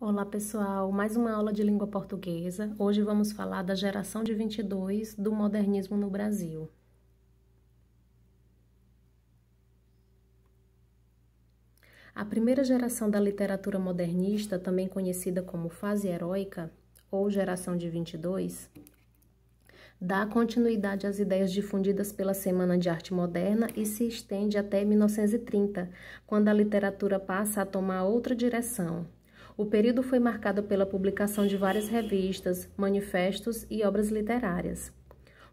Olá pessoal, mais uma aula de língua portuguesa. Hoje vamos falar da geração de 22 do modernismo no Brasil. A primeira geração da literatura modernista, também conhecida como fase heróica ou geração de 22, dá continuidade às ideias difundidas pela Semana de Arte Moderna e se estende até 1930, quando a literatura passa a tomar outra direção. O período foi marcado pela publicação de várias revistas, manifestos e obras literárias.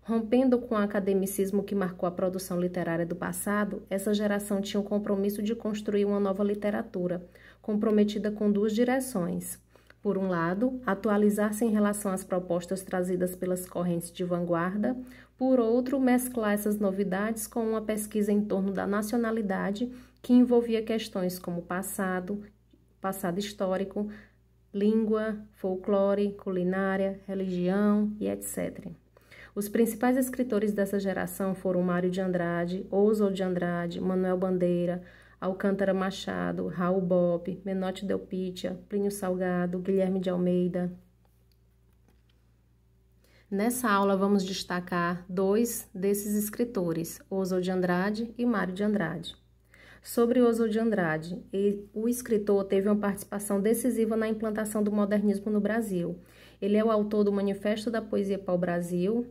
Rompendo com o academicismo que marcou a produção literária do passado, essa geração tinha o compromisso de construir uma nova literatura, comprometida com duas direções. Por um lado, atualizar-se em relação às propostas trazidas pelas correntes de vanguarda, por outro, mesclar essas novidades com uma pesquisa em torno da nacionalidade que envolvia questões como passado histórico, língua, folclore, culinária, religião e etc. Os principais escritores dessa geração foram Mário de Andrade, Oswald de Andrade, Manuel Bandeira, Alcântara Machado, Raul Bopp, Menotti Delpitia, Plínio Salgado, Guilherme de Almeida. Nessa aula vamos destacar dois desses escritores, Oswald de Andrade e Mário de Andrade. Sobre Oswald de Andrade, o escritor teve uma participação decisiva na implantação do modernismo no Brasil. Ele é o autor do Manifesto da Poesia Pau-Brasil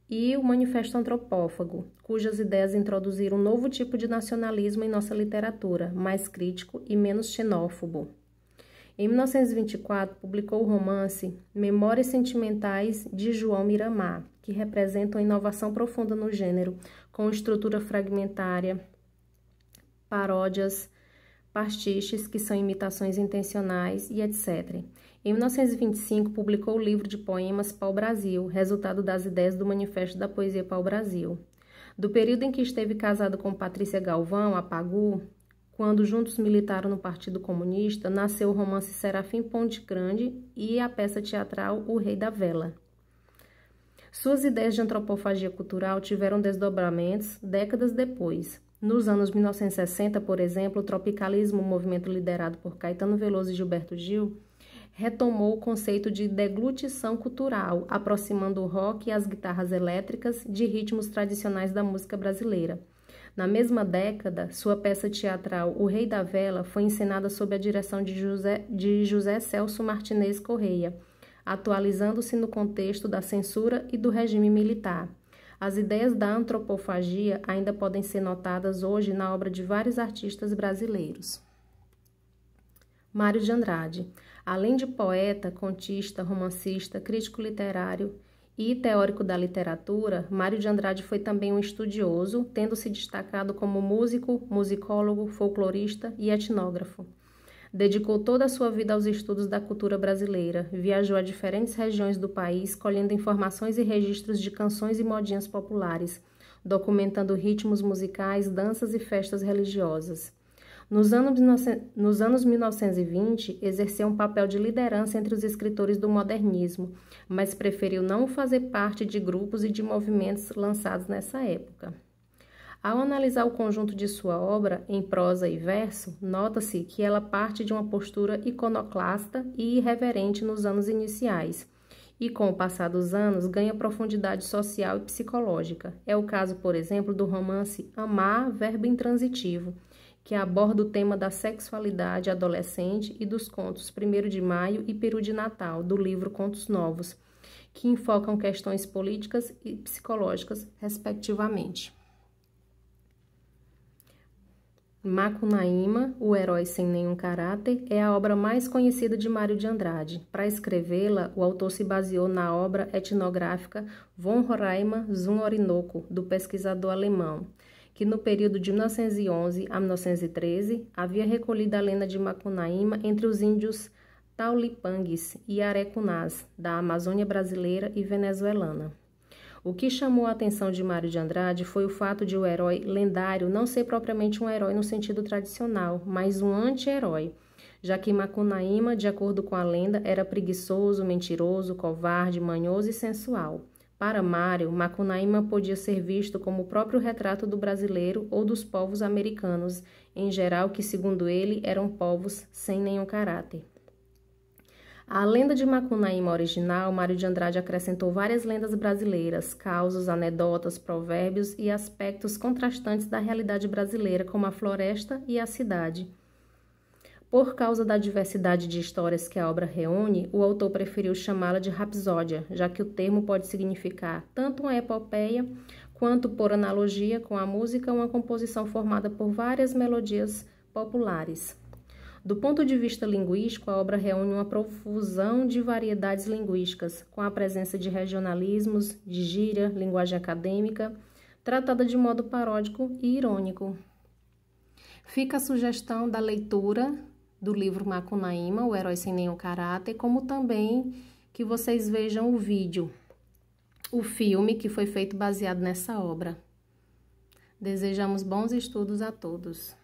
e o Manifesto Antropófago, cujas ideias introduziram um novo tipo de nacionalismo em nossa literatura, mais crítico e menos xenófobo. Em 1924, publicou o romance Memórias Sentimentais de João Miramar, que representa uma inovação profunda no gênero, com estrutura fragmentária, paródias, pastiches, que são imitações intencionais e etc. Em 1925, publicou o livro de poemas Pau-Brasil, resultado das ideias do Manifesto da Poesia Pau-Brasil. Do período em que esteve casado com Patrícia Galvão, a Pagu, quando juntos militaram no Partido Comunista, nasceu o romance Serafim Ponte Grande e a peça teatral O Rei da Vela. Suas ideias de antropofagia cultural tiveram desdobramentos décadas depois. Nos anos 1960, por exemplo, o tropicalismo, movimento liderado por Caetano Veloso e Gilberto Gil, retomou o conceito de deglutição cultural, aproximando o rock e as guitarras elétricas de ritmos tradicionais da música brasileira. Na mesma década, sua peça teatral O Rei da Vela foi encenada sob a direção de José Celso Martinez Correia, atualizando-se no contexto da censura e do regime militar. As ideias da antropofagia ainda podem ser notadas hoje na obra de vários artistas brasileiros. Mário de Andrade. Além de poeta, contista, romancista, crítico literário e teórico da literatura, Mário de Andrade foi também um estudioso, tendo se destacado como músico, musicólogo, folclorista e etnógrafo. Dedicou toda a sua vida aos estudos da cultura brasileira, viajou a diferentes regiões do país, colhendo informações e registros de canções e modinhas populares, documentando ritmos musicais, danças e festas religiosas. Nos anos 1920, exerceu um papel de liderança entre os escritores do modernismo, mas preferiu não fazer parte de grupos e de movimentos lançados nessa época. Ao analisar o conjunto de sua obra, em prosa e verso, nota-se que ela parte de uma postura iconoclasta e irreverente nos anos iniciais, e com o passar dos anos ganha profundidade social e psicológica. É o caso, por exemplo, do romance Amar, Verbo Intransitivo, que aborda o tema da sexualidade adolescente, e dos contos 1º de Maio e Peru de Natal, do livro Contos Novos, que enfocam questões políticas e psicológicas, respectivamente. Macunaíma, o herói sem nenhum caráter, é a obra mais conhecida de Mário de Andrade. Para escrevê-la, o autor se baseou na obra etnográfica Von Roraima zum Orinoco, do pesquisador alemão, que no período de 1911 a 1913 havia recolhido a lenda de Macunaíma entre os índios Taulipangues e Arecunás, da Amazônia brasileira e venezuelana. O que chamou a atenção de Mário de Andrade foi o fato de o herói lendário não ser propriamente um herói no sentido tradicional, mas um anti-herói, já que Macunaíma, de acordo com a lenda, era preguiçoso, mentiroso, covarde, manhoso e sensual. Para Mário, Macunaíma podia ser visto como o próprio retrato do brasileiro ou dos povos americanos, em geral que, segundo ele, eram povos sem nenhum caráter. À lenda de Macunaíma original, Mário de Andrade acrescentou várias lendas brasileiras, causos, anedotas, provérbios e aspectos contrastantes da realidade brasileira, como a floresta e a cidade. Por causa da diversidade de histórias que a obra reúne, o autor preferiu chamá-la de rapsódia, já que o termo pode significar tanto uma epopeia, quanto, por analogia com a música, uma composição formada por várias melodias populares. Do ponto de vista linguístico, a obra reúne uma profusão de variedades linguísticas, com a presença de regionalismos, de gíria, linguagem acadêmica, tratada de modo paródico e irônico. Fica a sugestão da leitura do livro Macunaíma, O Herói Sem Nenhum Caráter, como também que vocês vejam o vídeo, o filme que foi feito baseado nessa obra. Desejamos bons estudos a todos.